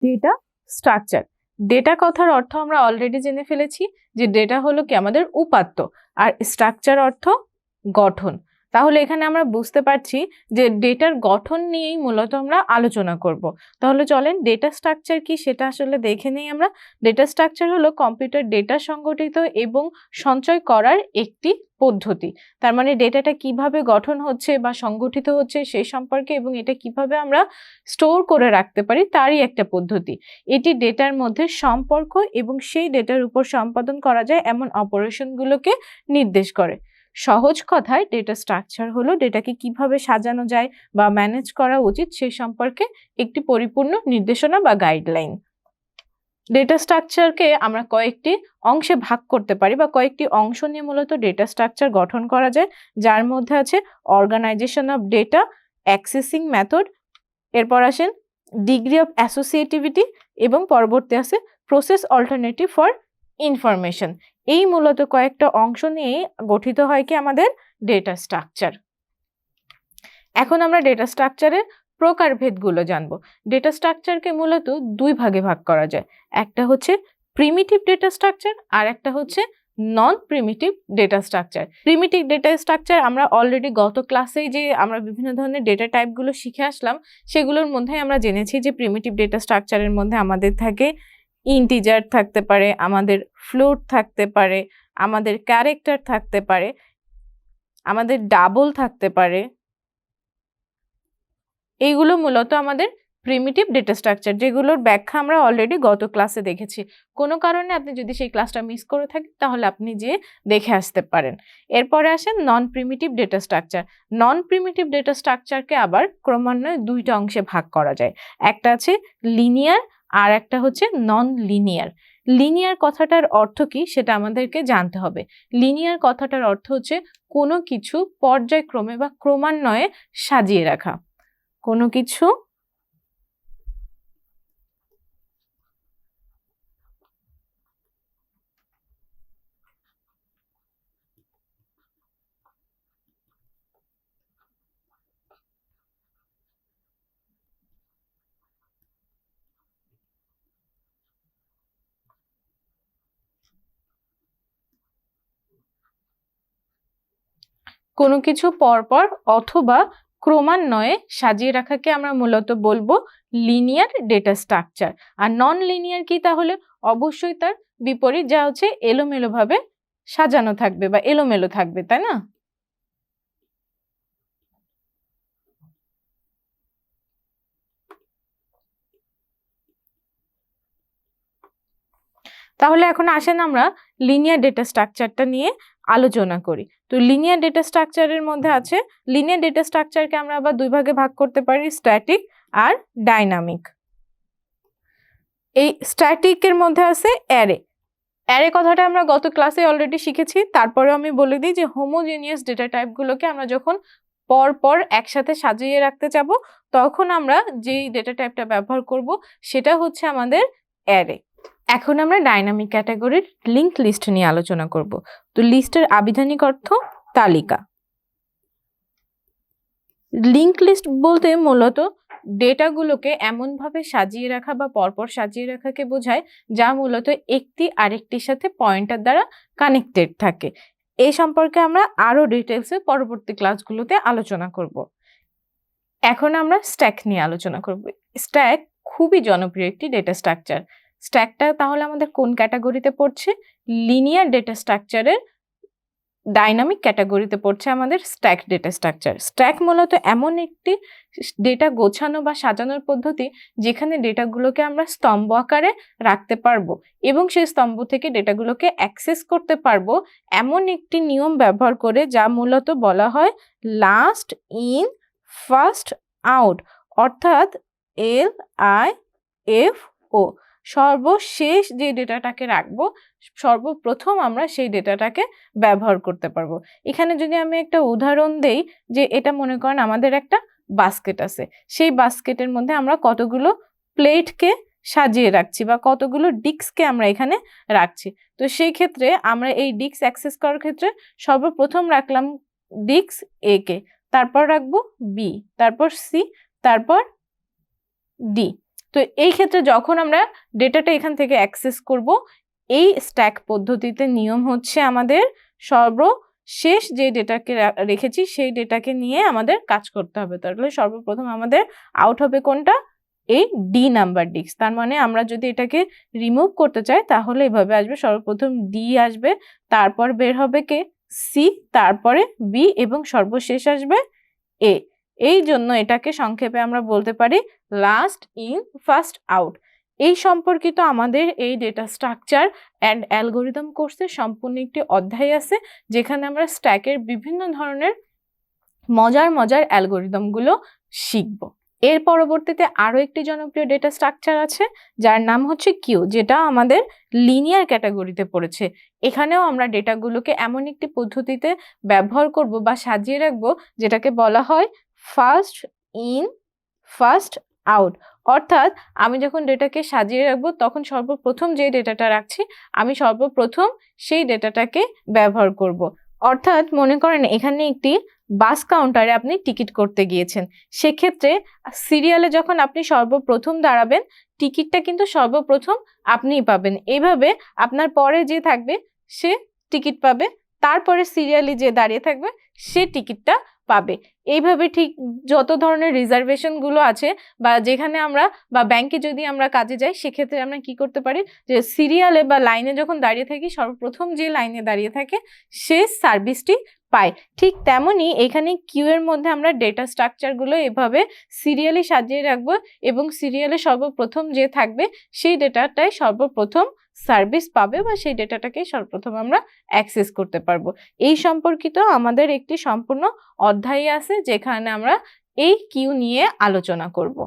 Data structure. Data কথার অর্থ আমরা অলরেডি জেনে ফেলেছি যে ডেটা হলো কি আমাদের উপাত্ত, আর স্ট্রাকচার অর্থ গঠন। তাহলে এখানে আমরা বুঝতে পারছি যে ডেটার গঠন নিয়েই মূলত আমরা আলোচনা করব। তাহলে চলেন ডেটা স্ট্রাকচার কি সেটা আসলে দেখে নেই আমরা। ডেটা স্ট্রাকচার হলো কম্পিউটার ডেটা সংগঠিত এবং সঞ্চয় করার একটি পদ্ধতি। তার মানে ডেটাটা কিভাবে গঠন হচ্ছে বা সংগঠিত হচ্ছে সেই সম্পর্কে এবং এটা কিভাবে আমরা স্টোর করে রাখতে পারি তারই একটা পদ্ধতি। এটি ডেটার মধ্যে সম্পর্ক এবং সেই ডেটার উপর সম্পাদন করা যায় এমন অপারেশনগুলোকে নির্দেশ করে। সহজ কথায় ডেটা স্ট্রাকচার হলো ডেটাকে কিভাবে সাজানো যায় বা ম্যানেজ করা উচিত সেই সম্পর্কে একটি পরিপূর্ণ নির্দেশনা বা গাইডলাইন। ডেটা স্ট্রাকচারকে আমরা কয়েকটি অংশে ভাগ করতে পারি বা কয়েকটি অংশ নিয়ে মূলত ডেটা স্ট্রাকচার গঠন করা যায়, যার মধ্যে আছে organisation of data, accessing method, এরপর আসেন ডিগ্রি অফ অ্যাসোসিয়েটিভিটি এবং পরবর্তী আছে প্রসেস অল্টারনেটিভ ফর ইনফরমেশন। এই মূলত কয়েকটা অংশ নিয়ে গঠিত হয় কি আমাদের ডেটা স্ট্রাকচার। এখন আমরা ডেটা স্ট্রাকচারের প্রকারভেদগুলো জানবো। ডেটা স্ট্রাকচারকে মূলত দুই ভাগে ভাগ করা যায়, একটা হচ্ছে প্রিমিটিভ ডেটা স্ট্রাকচার আর একটা হচ্ছে non primitive data structure. Primitive data structure আমরা অলরেডি গত ক্লাসেই যে আমরা বিভিন্ন ধরনের ডেটা টাইপগুলো শিখে আসলাম সেগুলোর মধ্যে আমরা জেনেছি যে প্রিমিটিভ ডেটা স্ট্রাকচারের মধ্যে আমাদের থাকে ইন্টিজার থাকতে পারে, আমাদের ফ্লোট থাকতে পারে, আমাদের ক্যারেক্টার থাকতে পারে, আমাদের ডাবল থাকতে পারে। এইগুলো মূলত আমাদের প্রিমিটিভ ডেটা স্ট্রাকচার, যেগুলোর ব্যাখ্যা আমরা অলরেডি গত ক্লাসে দেখেছি। কোনো কারণে আপনি যদি সেই ক্লাসটা মিস করে থাকেন তাহলে আপনি যেয়ে দেখে আসতে পারেন। এরপরে আসেন নন প্রিমিটিভ ডেটা স্ট্রাকচার। নন প্রিমিটিভ ডেটা স্ট্রাকচারকে আবার ক্রমান্বয়ে দুইটা অংশে ভাগ করা যায়, একটা আছে লিনিয়ার আর একটা হচ্ছে নন লিনিয়ার। লিনিয়ার কথাটার অর্থ কি সেটা আমাদেরকে জানতে হবে। লিনিয়ার কথাটার অর্থ হচ্ছে কোনো কিছু পর্যায়ক্রমে বা ক্রমান্বয়ে সাজিয়ে রাখা। কোনো কিছু কোনো কিছু পরপর অথবা ক্রমান্বয়ে সাজিয়ে রাখাকে আমরা মূলত বলবো লিনিয়ার ডেটা স্ট্রাকচার। আর নন লিনিয়ার কি? তাহলে অবশ্যই তার বিপরীত, যা হচ্ছে এলোমেলো ভাবে সাজানো থাকবে বা এলোমেলো থাকবে, তাই না? তাহলে এখন আসেন আমরা লিনিয়ার ডেটা স্ট্রাকচারটা নিয়ে আলোচনা করি। তো লিনিয়ার ডেটা স্ট্রাকচারের মধ্যে আছে, লিনিয়ার ডেটা স্ট্রাকচারকে আমরা আবার দুই ভাগে ভাগ করতে পারি, স্ট্যাটিক আর ডাইনামিক। এই স্ট্যাটিকের মধ্যে আছে অ্যারে। অ্যারে কথাটা আমরা গত ক্লাসে অলরেডি শিখেছি। তারপরেও আমি বলে দিই যে হোমোজেনিয়াস ডেটা টাইপগুলোকে আমরা যখন পরপর একসাথে সাজিয়ে রাখতে যাব তখন আমরা যেই ডেটা টাইপটা ব্যবহার করব সেটা হচ্ছে আমাদের অ্যারে। এখন আমরা ডাইনামিক ক্যাটাগরির লিঙ্ক লিস্ট নিয়ে আলোচনা করব। তো লিস্টের আবিধানিক অর্থ তালিকা। লিঙ্ক লিস্ট বলতে মূলত ডেটাগুলোকে এমনভাবে সাজিয়ে রাখা বা পরপর সাজিয়ে রাখাকে বোঝায় যা মূলত একটি আরেকটির সাথে পয়েন্টার দ্বারা কানেক্টেড থাকে। এই সম্পর্কে আমরা আরো ডিটেলসে পরবর্তী ক্লাসগুলোতে আলোচনা করব। এখন আমরা স্ট্যাক নিয়ে আলোচনা করব। স্ট্যাক খুবই জনপ্রিয় একটি ডেটা স্ট্রাকচার। স্ট্যাকটা তাহলে আমাদের কোন ক্যাটাগরিতে পড়ছে? লিনিয়ার ডেটা স্ট্রাকচারের ডাইনামিক ক্যাটাগরিতে পড়ছে আমাদের স্ট্যাক ডেটা স্ট্রাকচার। স্ট্যাক মূলত এমন একটি ডেটা গোছানো বা সাজানোর পদ্ধতি যেখানে ডেটাগুলোকে আমরা স্তম্ভ আকারে রাখতে পারবো এবং সেই স্তম্ভ থেকে ডেটাগুলোকে অ্যাক্সেস করতে পারবো এমন একটি নিয়ম ব্যবহার করে, যা মূলত বলা হয় লাস্ট ইন ফার্স্ট আউট, অর্থাৎ LIFO। সর্বশেষ যে ডেটাটাকে রাখবো সর্বপ্রথম আমরা সেই ডেটাটাকে ব্যবহার করতে পারবো। এখানে যদি আমি একটা উদাহরণ দেই, যে এটা মনে করেন আমাদের একটা বাস্কেট আছে, সেই বাস্কেটের মধ্যে আমরা কতগুলো প্লেটকে সাজিয়ে রাখছি বা কতগুলো ডিস্ককে আমরা এখানে রাখছি। তো সেই ক্ষেত্রে আমরা এই ডিস্ক অ্যাক্সেস করার ক্ষেত্রে সর্বপ্রথম রাখলাম ডিস্ক A কে, তারপর রাখবো B, তারপর C, তারপর D। তো এই ক্ষেত্রে যখন আমরা ডেটাটা এখান থেকে অ্যাক্সেস করব, এই স্ট্যাক পদ্ধতিতে নিয়ম হচ্ছে আমাদের সর্বশেষ যে ডেটাকে রেখেছি সেই ডেটাকে নিয়ে আমাদের কাজ করতে হবে। তাহলে সর্বপ্রথম আমাদের আউট হবে কোনটা? এই ডি নাম্বার ডিস্ক। তার মানে আমরা যদি এটাকে রিমুভ করতে চাই তাহলে এভাবে আসবে, সর্বপ্রথম ডি আসবে, তারপর বের হবে কে? সি, তারপরে বি এবং সর্বশেষ আসবে এ। এই জন্য এটাকে সংক্ষেপে আমরা বলতে পারি লাস্ট ইন ফার্স্ট আউট। এই সম্পর্কিত আমাদের এই ডেটা স্ট্রাকচার অ্যান্ড অ্যালগোরিদম কোর্সে সম্পূর্ণ একটি অধ্যায় আছে, যেখানে আমরা স্ট্যাকের বিভিন্ন ধরনের মজার অ্যালগোরিদমগুলো শিখব। এর পরবর্তীতে আরও একটি জনপ্রিয় ডেটা স্ট্রাকচার আছে যার নাম হচ্ছে কিউ, যেটা আমাদের লিনিয়ার ক্যাটাগরিতে পড়েছে। এখানেও আমরা ডেটাগুলোকে এমন একটি পদ্ধতিতে ব্যবহার করব বা সাজিয়ে রাখবো যেটাকে বলা হয় ফার্স্ট ইন ফার্স্ট আউট। অর্থাৎ আমি যখন ডেটাকে সাজিয়ে রাখবো তখন সর্বপ্রথম যে ডেটাটা রাখছি আমি সর্বপ্রথম সেই ডেটাটাকে ব্যবহার করব। অর্থাৎ মনে করেন এখানে একটি বাস কাউন্টারে আপনি টিকিট করতে গিয়েছেন, সেক্ষেত্রে সিরিয়ালে যখন আপনি সর্বপ্রথম দাঁড়াবেন টিকিটটা কিন্তু সর্বপ্রথম আপনিই পাবেন। এইভাবে আপনার পরে যে থাকবে সে টিকিট পাবে, তারপরে সিরিয়ালি যে দাঁড়িয়ে থাকবে সে টিকিটটা পাবে। এইভাবে ঠিক যত ধরনের রিজার্ভেশনগুলো আছে বা যেখানে আমরা বা ব্যাংকে যদি আমরা কাজে যাই সেক্ষেত্রে আমরা কি করতে পারি, যে সিরিয়ালে বা লাইনে যখন দাঁড়িয়ে থাকি সর্বপ্রথম যে লাইনে দাঁড়িয়ে থাকে সে সার্ভিসটি পায়। ঠিক তেমনই এখানে কিউ এর মধ্যে আমরা ডেটা স্ট্রাকচারগুলো এভাবে সিরিয়ালি সাজিয়ে রাখবো এবং সিরিয়ালে সর্বপ্রথম যে থাকবে সেই ডেটাটাই সর্বপ্রথম সার্ভিস পাবে বা সেই ডেটাটাকে সর্বপ্রথম আমরা অ্যাক্সেস করতে পারবো। এই সম্পর্কিত আমাদের একটি সম্পূর্ণ অধ্যায় আছে যেখানে আমরা এই কিউ নিয়ে আলোচনা করব।